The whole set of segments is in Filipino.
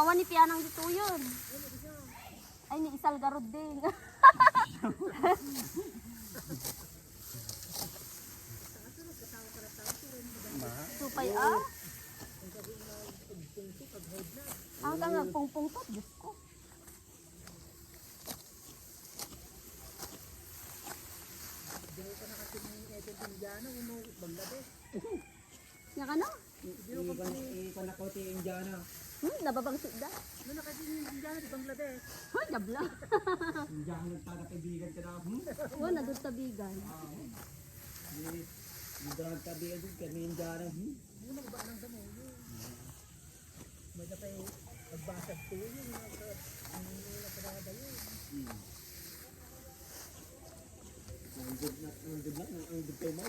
Awan ni Pianang dito yun. Ay, ni Isal Garod din. Supay ah. Hanggang nagpungpung to, Diyos ko. Nga ka no? Ikon ako ti Indiana. Nababang sida. Ano na kasi yung Indiana di Bangladesh? Nabla. Indiana nagpagkaibigan ka na. Oo, nagutabigan. Librang kaibigan din kami Indiana. Muna ba nang damo? May kapay magbasag to yun. Nakakada yun. Nandun kayo mo.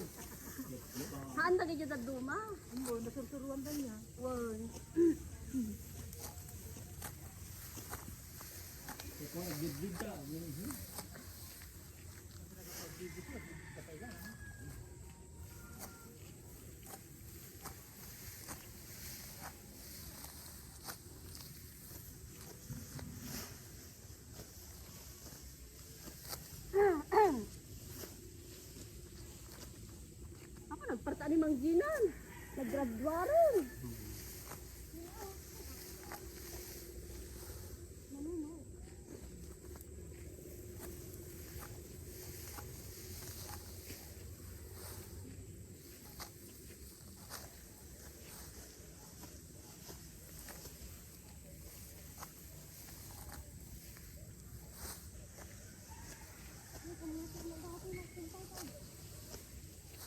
Haan lagi dyan sa duma? Hindi, nasursuruan ba niya? Wow. Ikaw nagbibig ka. Ako nagparta ni Mang Ginan. Naggraduaran.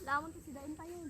Lamon to si Dain pa yun.